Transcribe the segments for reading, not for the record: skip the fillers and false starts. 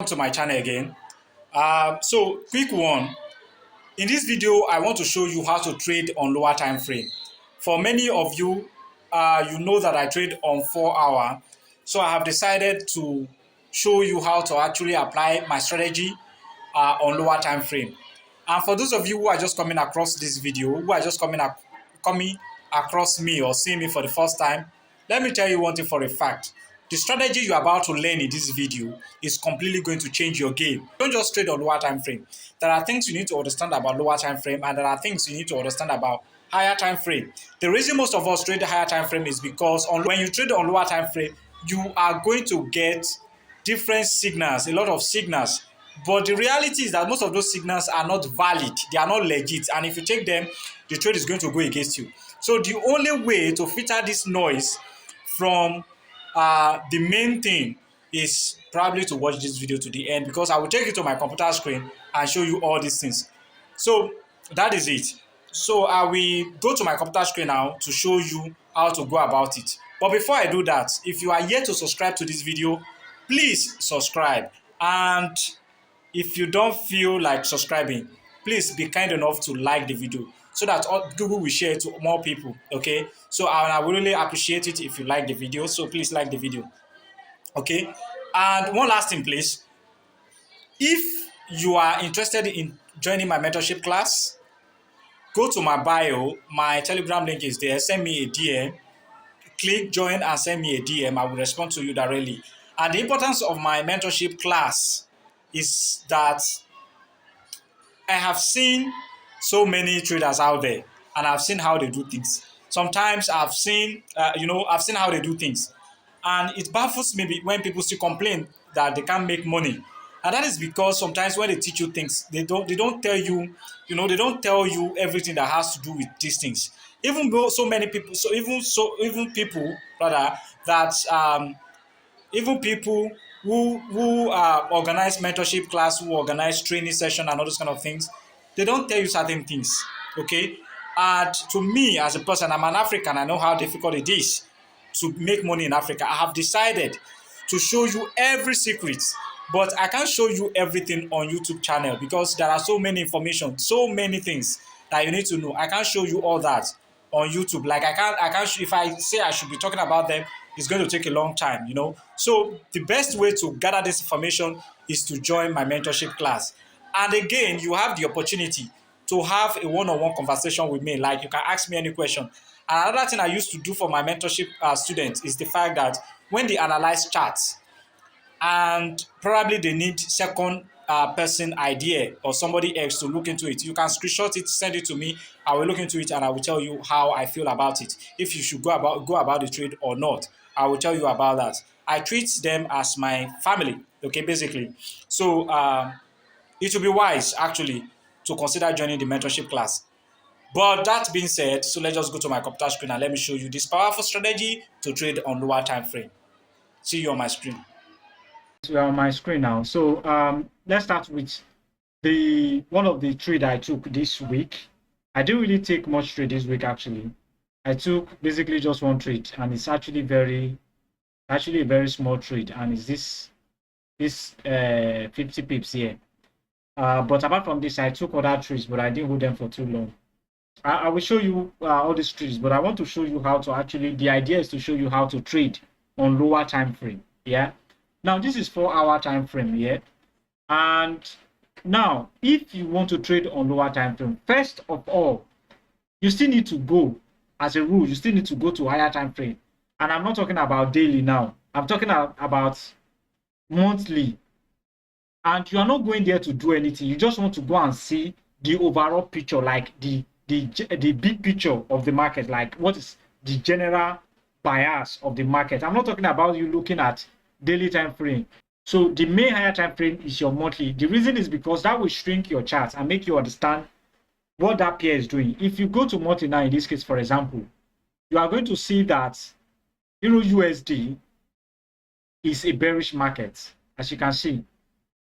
to my channel again. So quick one. In this video, I want to show you how to trade on lower time frame. For many of you, you know that I trade on 4 hour. So I have decided to show you how to actually apply my strategy on lower time frame. And for those of you who are just coming across this video, who are just coming across me or seeing me for the first time, let me tell you one thing for a fact. The strategy you're about to learn in this video is completely going to change your game. Don't just trade on lower time frame. There are things you need to understand about lower time frame, and there are things you need to understand about higher time frame. The reason most of us trade the higher time frame is because when you trade on lower time frame, you are going to get different signals, a lot of signals. But the reality is that most of those signals are not valid, they are not legit, and if you take them, the trade is going to go against you. So the only way to filter this noise from the main thing is probably to watch this video to the end, because I will take you to my computer screen and show you all these things. So that is it. So I will go to my computer screen now to show you how to go about it. But before I do that, if you are yet to subscribe to this video, please subscribe. And if you don't feel like subscribing, please be kind enough to like the video so that Google will share it to more people. Okay, so I will really appreciate it if you like the video, so please like the video. Okay, and one last thing, please, if you are interested in joining my mentorship class, go to my bio, my Telegram link is there, send me a DM, click join and send me a DM. I will respond to you directly. And the importance of my mentorship class is that I have seen so many traders out there, and I've seen how they do things. Sometimes I've seen how they do things, and it baffles me when people still complain that they can't make money. And that is because sometimes when they teach you things, they don't tell you, they don't tell you everything that has to do with these things. Even though so many people, even people rather that even people who organize mentorship class, who organize training session and all those kind of things, they don't tell you certain things. Okay, and to me as a person, I'm an African, I know how difficult it is to make money in Africa. I have decided to show you every secret, but I can't show you everything on YouTube channel because there are so many information, so many things that you need to know. I can't show you all that on YouTube. Like I can't if I say I should be talking about them, it's going to take a long time, So the best way to gather this information is to join my mentorship class. And again, you have the opportunity to have a one-on-one conversation with me. Like you can ask me any question. And another thing I used to do for my mentorship students is the fact that when they analyze charts and probably they need second person idea or somebody else to look into it, you can screenshot it, send it to me. I will look into it and I will tell you how I feel about it. If you should go about the trade or not, I will tell you about that. I treat them as my family, okay, basically. So it will be wise actually to consider joining the mentorship class. But that being said, so let's just go to my computer screen and let me show you this powerful strategy to trade on lower time frame. See you on my screen. We are on my screen now. So let's start with one of the trade I took this week. I didn't really take much trade this week actually. I took basically just one trade, and it's actually a very small trade, and it's this 50 pips here. But apart from this, I took other trades, but I didn't hold them for too long. I will show you all these trades, but I want to show you how to actually, the idea is to show you how to trade on lower time frame. Yeah. Now this is 4-hour time frame here. And now if you want to trade on lower time frame, first of all, you still need to go, as a rule, you still need to go to higher time frame. And I'm not talking about daily now. I'm talking about monthly. And you are not going there to do anything. You just want to go and see the overall picture, like the big picture of the market, like what is the general bias of the market. I'm not talking about you looking at daily time frame. So the main higher time frame is your monthly. The reason is because that will shrink your charts and make you understand what that pair is doing. If you go to monthly now, in this case, for example, you are going to see that Euro USD is a bearish market. As you can see,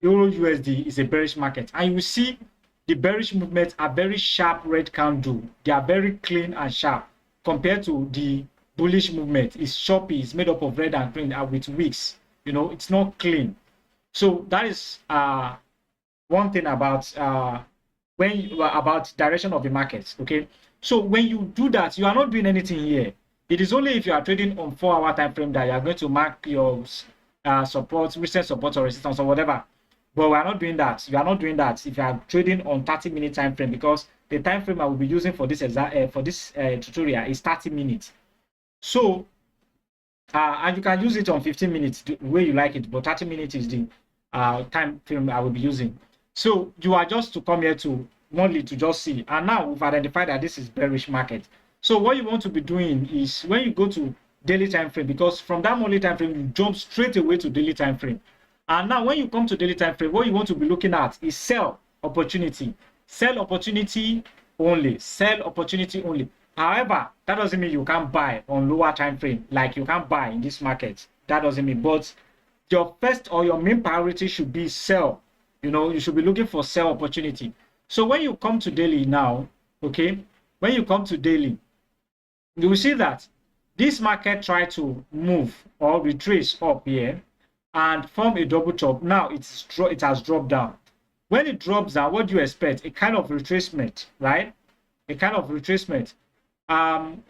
Euro USD is a bearish market, and you will see the bearish movements are very sharp red candle. They are very clean and sharp compared to the bullish movement. It's choppy, it's made up of red and green with wicks. It's not clean. So that is one thing about about direction of the market. Okay, so when you do that, you are not doing anything here. It is only if you are trading on 4-hour time frame that you are going to mark your support, recent support or resistance or whatever. But we are not doing that. You are not doing that if you are trading on 30-minute time frame, because the time frame I will be using for this tutorial is 30 minutes. So and you can use it on 15 minutes the way you like it, but 30 minutes is the time frame I will be using. So you are just to come here to monthly to just see. And now we've identified that this is bearish market. So what you want to be doing is when you go to daily time frame, because from that monthly time frame you jump straight away to daily time frame. And now when you come to daily time frame, what you want to be looking at is sell opportunity. Sell opportunity only. Sell opportunity only. However, that doesn't mean you can't buy on lower time frame, like you can't buy in this market. That doesn't mean, but your first or your main priority should be sell. You should be looking for sell opportunity. So when you come to daily now, okay, when you come to daily, you will see that this market try to move or retrace up here and form a double top. Now it has dropped down. When it drops down, what do you expect? A kind of retracement, right? A kind of retracement. Then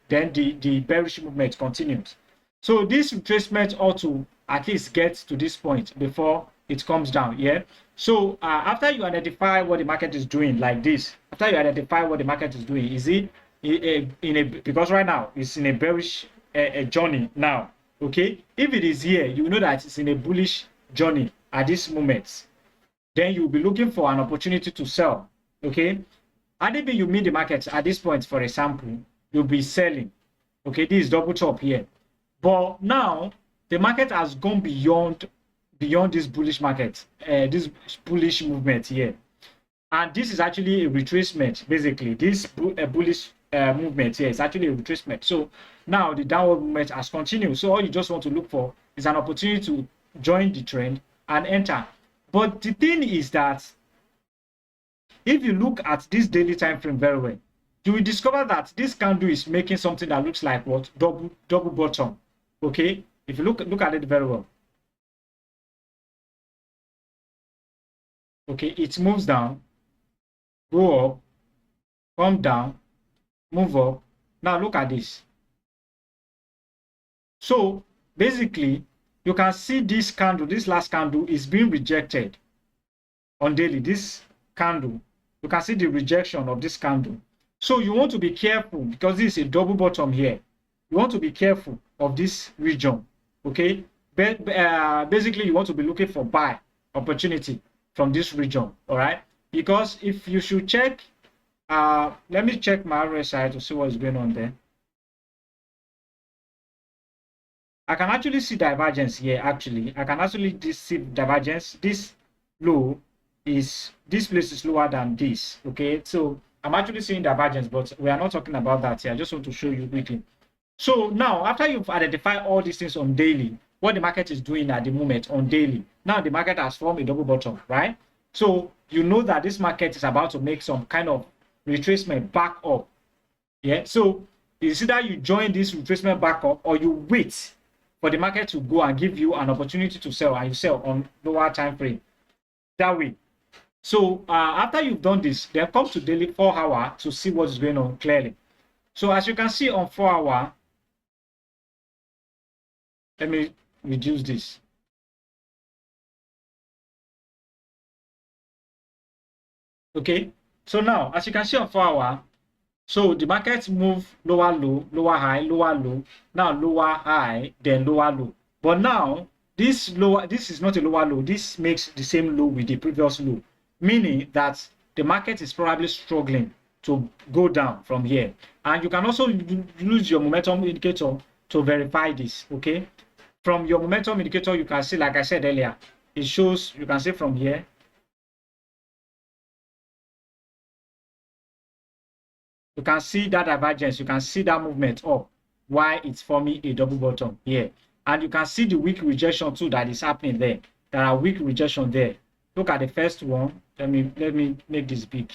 then the bearish movement continues. So this retracement ought to at least get to this point before it comes down. Yeah. So after you identify what the market is doing, like this, after you identify what the market is doing, is it because right now it's in a bearish journey now. Okay, if it is here, you know that it's in a bullish journey at this moment. Then you'll be looking for an opportunity to sell. Okay, and if you meet the market at this point, for example, you'll be selling. Okay, this is double top here. But now the market has gone beyond this bullish market, this bullish movement here. And this is actually a retracement, basically. This bullish movement here is actually a retracement. So now the downward movement has continued. So all you just want to look for is an opportunity to join the trend and enter. But the thing is that if you look at this daily time frame very well, you will discover that this candle is making something that looks like what? Double bottom. Okay, if you look at it very well. Okay, it moves down, go up, come down, move up. Now look at this. So basically, you can see this candle, this last candle is being rejected on daily. This candle, you can see the rejection of this candle. So you want to be careful because this is a double bottom here. You want to be careful of this region. Okay, basically you want to be looking for buy opportunity from this region. All right, because if you should check, let me check my RSI to see what's going on there. I can actually see divergence here. Actually, I can actually see divergence. This low is, this place is lower than this. Okay, so I'm actually seeing divergence, but we are not talking about that here. I just want to show you quickly. So now, after you've identified all these things on daily, what the market is doing at the moment on daily, now the market has formed a double bottom, right? So you know that this market is about to make some kind of retracement back up. Yeah, so it's either you join this retracement back up or you wait for the market to go and give you an opportunity to sell, and you sell on lower time frame that way. So after you've done this, then come to daily 4-hour to see what is going on clearly. So as you can see on 4-hour, let me reduce this. Okay, so now as you can see on 4-hour, so the market move lower low, lower high, lower low, now lower high, then lower low. But now this is not a lower low, this makes the same low with the previous low, meaning that the market is probably struggling to go down from here. And you can also use your momentum indicator to verify this. Okay, from your momentum indicator, you can see, like I said earlier, it shows, you can see from here, you can see that divergence, you can see that movement up, why it's forming a double bottom here. And you can see the weak rejection too that is happening there. There are weak rejection there. Look at the first one. Let me make this big.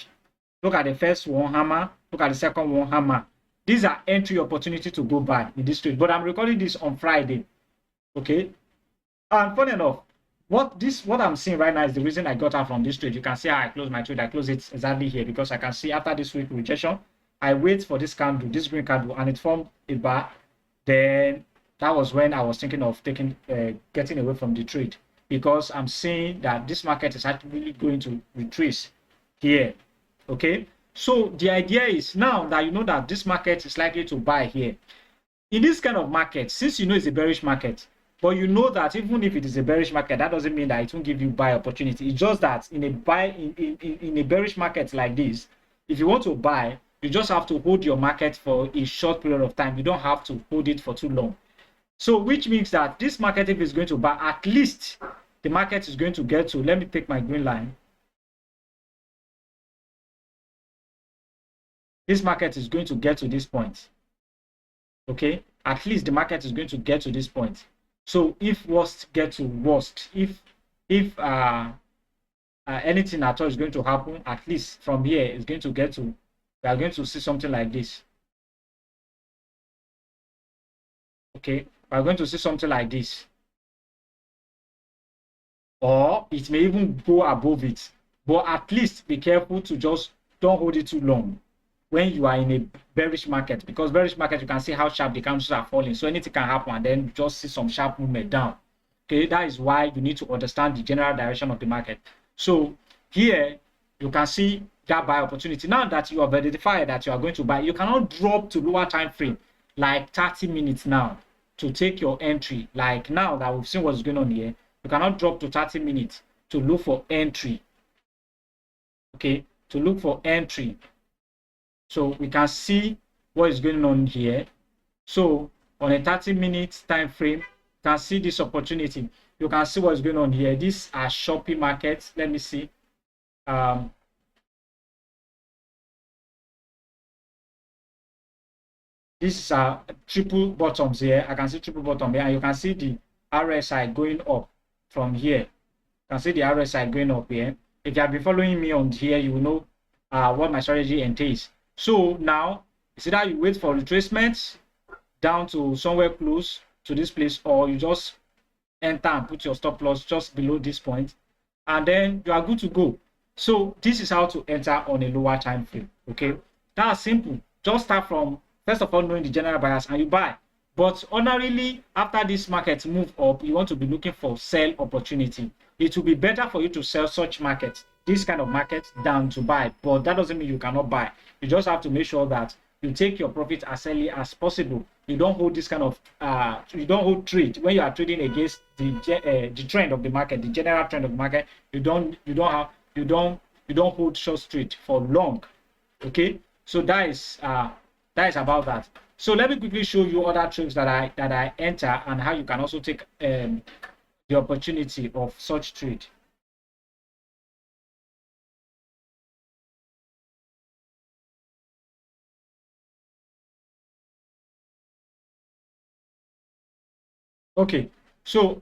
Look at the first one, hammer. Look at the second one, hammer. These are entry opportunity to go buy in this trade. But I'm recording this on Friday. Okay. And funny enough, what I'm seeing right now is the reason I got out from this trade. You can see how I close my trade. I close it exactly here because I can see after this week rejection, I wait for this candle, this green candle, and it formed a bar. Then that was when I was thinking of getting away from the trade, because I'm seeing that this market is actually going to retrace here. Okay. So the idea is, now that you know that this market is likely to buy here, in this kind of market, since you know it's a bearish market, but you know that even if it is a bearish market, that doesn't mean that it won't give you buy opportunity. It's just that in a bearish market like this, if you want to buy, you just have to hold your market for a short period of time. You don't have to hold it for too long. So which means that this market, if it's going to buy, at least the market is going to get to, let me take my green line. This market is going to get to this point. Okay, at least the market is going to get to this point. So if worst get to worst, if anything at all is going to happen, at least from here it's going to get to, we are going to see something like this. Okay, we are going to see something like this, or it may even go above it. But at least be careful to just don't hold it too long when you are in a bearish market, because bearish market, you can see how sharp the candles are falling. So anything can happen, and then you just see some sharp movement down. Okay, that is why you need to understand the general direction of the market. So here you can see that buy opportunity. Now that you have identified that you are going to buy, you cannot drop to lower time frame like 30 minutes now to take your entry. Like now that we've seen what's going on here, you cannot drop to 30 minutes to look for entry. Okay, to look for entry. So we can see what is going on here. So on a 30-minute time frame, you can see this opportunity. You can see what is going on here. These are shopping markets. Let me see. These are triple bottoms here. I can see triple bottom here, and you can see the RSI going up from here. You can see the RSI going up here. If you have been following me on here, you will know what my strategy entails. So now, it's either you wait for retracements down to somewhere close to this place, or you just enter and put your stop loss just below this point, and then you are good to go. So this is how to enter on a lower time frame. Okay, that's simple. Just start from, first of all, knowing the general bias, and you buy. But ordinarily, after this market move up, you want to be looking for sell opportunity. It will be better for you to sell such markets, this kind of market, than to buy. But that doesn't mean you cannot buy. You just have to make sure that you take your profit as early as possible. You don't hold this kind of you don't hold trade when you are trading against the trend of the market, the general trend of the market. You don't hold short trade for long. Okay, so that is about that. So let me quickly show you other trades that I enter, and how you can also take the opportunity of such trade. Okay, so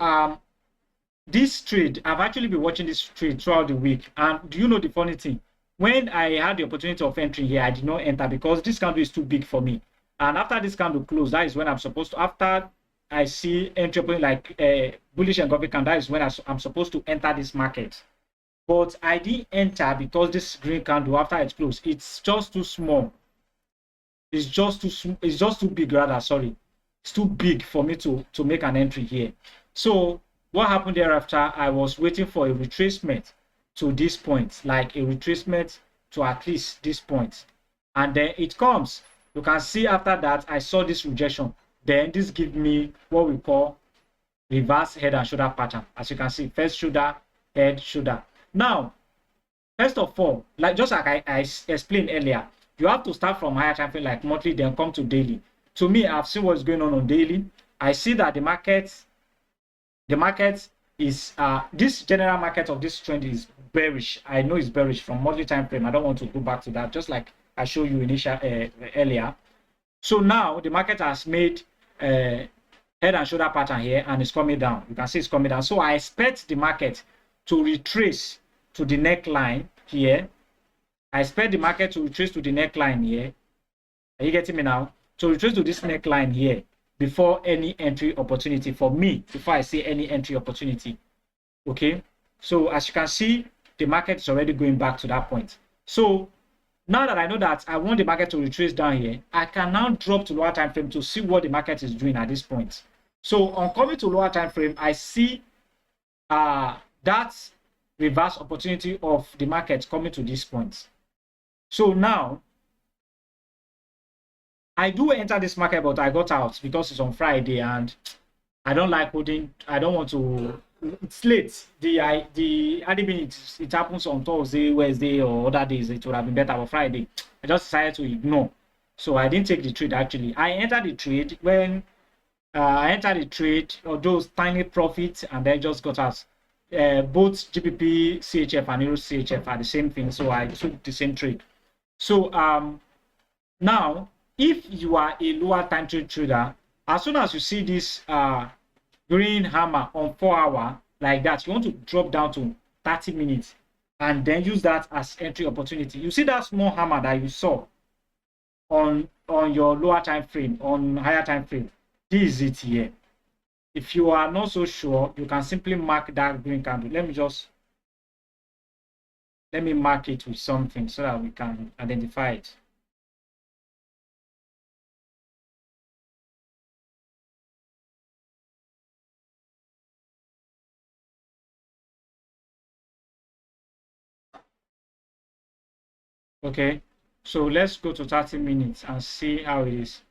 this trade, I've actually been watching this trade throughout the week, and do you know the funny thing? When I had the opportunity of entering here, I did not enter because this candle is too big for me. And after this candle closed, that is when I'm supposed to, after I see entry like bullish engulfing candle, that is when I'm supposed to enter this market. But I didn't enter because this green candle, after it closed, it's just too small. It's just too big, rather, sorry. It's too big for me to make an entry here. So what happened thereafter, I was waiting for a retracement to this point, like a retracement to at least this point. And then it comes. You can see after that, I saw this rejection. Then this gives me what we call reverse head and shoulder pattern. As you can see, first shoulder, head, shoulder. Now, first of all, just like I explained earlier, you have to start from higher time frame like monthly, then come to daily. To me, I've seen what's going on daily. I see that the market is this general market of this trend is bearish. I know it's bearish from monthly time frame. I don't want to go back to that, just like I showed you earlier. So now the market has made head and shoulder pattern here, and it's coming down. You can see it's coming down. So I expect the market to retrace to the neckline here. I expect the market to retrace to the neckline here. Are you getting me now? To retrace to this neckline here before any entry opportunity for me, before I see any entry opportunity. Okay, so as you can see, the market is already going back to that point. So now that I know that I want the market to retrace down here, I can now drop to lower time frame to see what the market is doing at this point. So on coming to lower time frame, I see that reverse opportunity of the market coming to this point. So now I do enter this market, but I got out because it's on Friday and I don't like holding. I don't want to. It's late. The admin it happens on Thursday, Wednesday, or other days. It would have been better, but Friday, I just decided to ignore. So I didn't take the trade. Actually, I entered the trade when I entered the trade, or those tiny profits, and then just got out. Both GBP CHF and Euro CHF are the same thing, so I took the same trade. So now, if you are a lower time trade trader, as soon as you see this green hammer on 4 hour like that, you want to drop down to 30 minutes and then use that as entry opportunity. You see that small hammer that you saw on your lower time frame, on higher time frame, this is it here. If you are not so sure, you can simply mark that green candle. Let me mark it with something so that we can identify it. Okay, so let's go to 30 minutes and see how it is.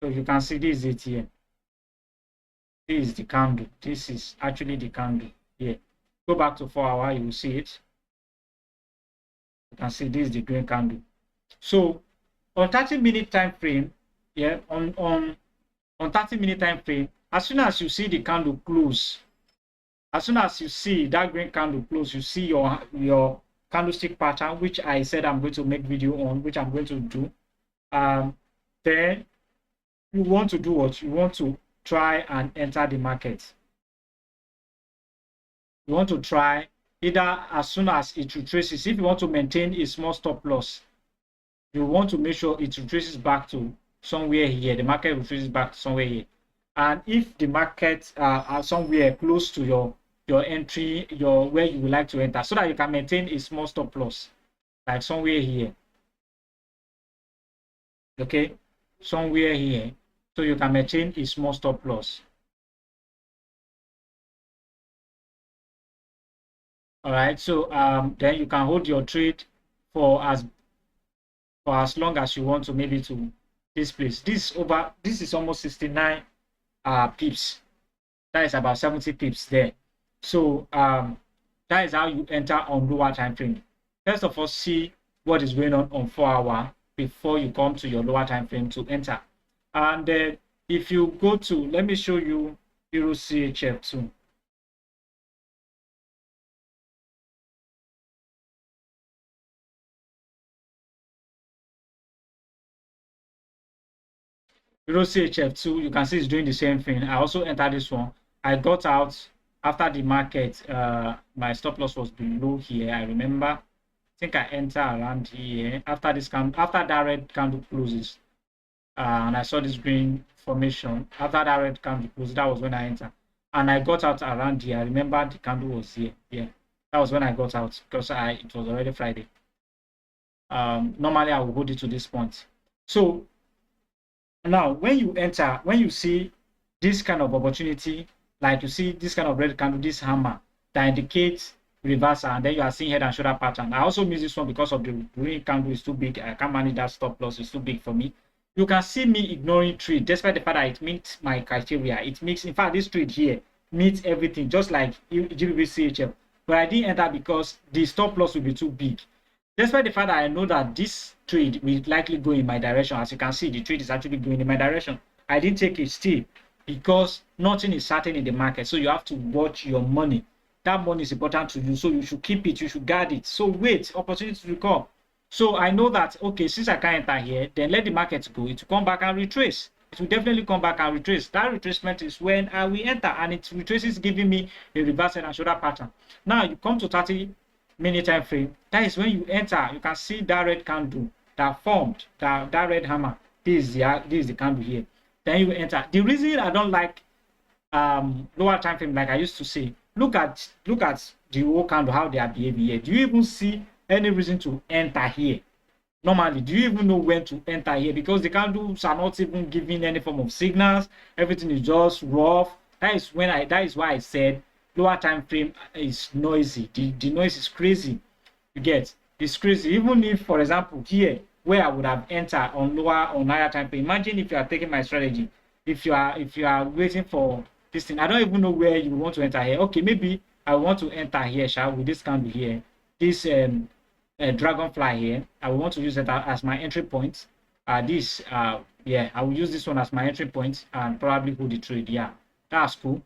So you can see this is it here. This is the candle. This is actually the candle here. Go back to 4 hour, you will see it. You can see this is the green candle. So on 30-minute time frame, yeah, on 30-minute time frame, as soon as you see the candle close, as soon as you see that green candle close, you see your candlestick pattern, which I said I'm going to make video on, which I'm going to do. Then you want to do what? You want to try and enter the market. You want to try either as soon as it retraces. If you want to maintain a small stop loss, you want to make sure it retraces back to somewhere here. The market retraces back to somewhere here. And if the market are somewhere close to your entry, where you would like to enter, so that you can maintain a small stop loss, like somewhere here. Okay, somewhere here, so you can maintain a small stop loss. All right, so then you can hold your trade for as long as you want to, maybe to this place. This is almost 69 pips. That is about 70 pips there. So that is how you enter on lower time frame. First of all, see what is going on 4 hour before you come to your lower time frame to enter. And then if you go to, let me show you Euro CHF too. Euro CHF2, you can see it's doing the same thing. I also entered this one. I got out after the market. My stop loss was below here. I remember. I think I entered around here after this after that red candle closes, and I saw this green formation. After that red candle closes, that was when I entered, and I got out around here. I remember the candle was here. Yeah, that was when I got out because it was already Friday. Normally I will hold it to this point. So now, when you enter, when you see this kind of opportunity, like you see this kind of red candle, this hammer that indicates reversal, and then you are seeing head and shoulder pattern. I also miss this one because of the green candle is too big. I can't manage that stop loss, it's too big for me. You can see me ignoring trade, despite the fact that it meets my criteria. It makes, in fact, this trade here meets everything, just like GBP CHF. But I didn't enter because the stop loss will be too big. Despite the fact that I know that this trade will likely go in my direction. As you can see, the trade is actually going in my direction. I didn't take it still because nothing is certain in the market. So you have to watch your money. That money is important to you. So you should keep it. You should guard it. So wait, opportunity will come. So I know that, okay, since I can't enter here, then let the market go. It will come back and retrace. It will definitely come back and retrace. That retracement is when I will enter, and it retraces, giving me a reverse and shoulder pattern. Now you come to 30-minute time frame. That is when you enter. You can see that red candle that formed, that red hammer. This is the candle here. then you enter. The reason I don't like lower time frame, like I used to say, look at the whole candle, how they are behaving here. Do you even see any reason to enter here? Normally, do you even know when to enter here? Because the candles are not even giving any form of signals. Everything is just rough. That is why I said lower time frame is noisy. The noise is crazy. You get, it's crazy. Even if, for example, here where I would have entered on higher time frame. Imagine if you are taking my strategy. If you are waiting for this thing, I don't even know where you want to enter here. Okay, maybe I want to enter here, with this candle here, this dragonfly here. I will want to use that as my entry point. Yeah, I will use this one as my entry point and probably hold the trade. Yeah, that's cool.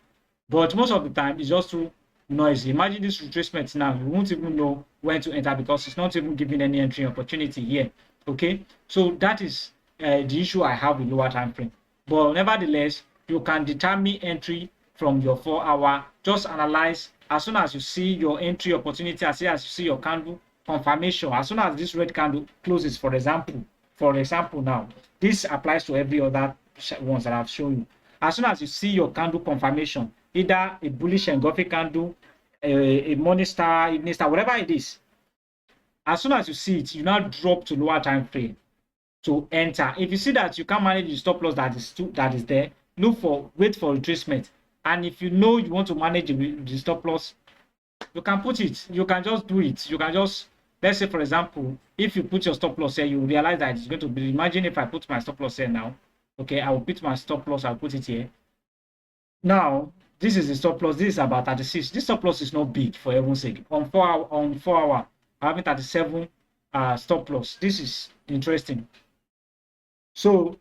But most of the time, it's just too noisy. Imagine this retracement now. You won't even know when to enter because it's not even giving any entry opportunity here. Okay, so that is the issue I have with lower time frame. But nevertheless, you can determine entry from your 4-hour. Just analyze. As soon as you see your entry opportunity, as soon as you see your candle confirmation, as soon as this red candle closes, for example now, this applies to every other ones that I've shown you. As soon as you see your candle confirmation, either a bullish engulfing candle, a morning star, evening star, whatever it is, as soon as you see it, you now drop to lower time frame to enter. If you see that you can't manage the stop loss that is there, wait for retracement. And if you know you want to manage the stop loss, you can put it. You can just do it. You can just, let's say for example, if you put your stop loss here, you realize that it's going to be. Imagine if I put my stop loss here now. Okay, I will put my stop loss. I'll put it here. Now this is the stop loss. This is about 36. This stop loss is not big, for heaven's sake. On 4 hour, I'm having 37 stop loss. This is interesting. So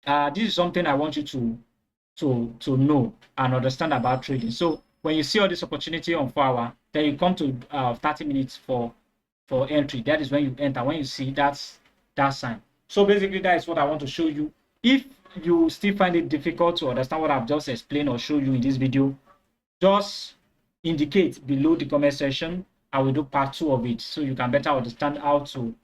this is something I want you to know and understand about trading. So when you see all this opportunity on 4 hour, then you come to 30 minutes for entry. That is when you enter. When you see that sign. So basically, that is what I want to show you. If you still find it difficult to understand what I've just explained or show you in this video, just indicate below the comment section. I will do part 2 of it so you can better understand how to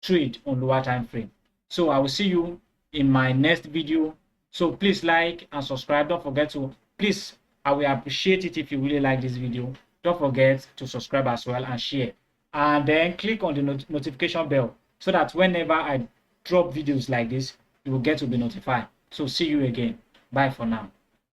trade on lower time frame. So I will see you in my next video. So please like and subscribe. Don't forget to, please, I will appreciate it if you really like this video. Don't forget to subscribe as well and share. And then click on the notification bell so that whenever I drop videos like this, you will get to be notified. So see you again. Bye for now.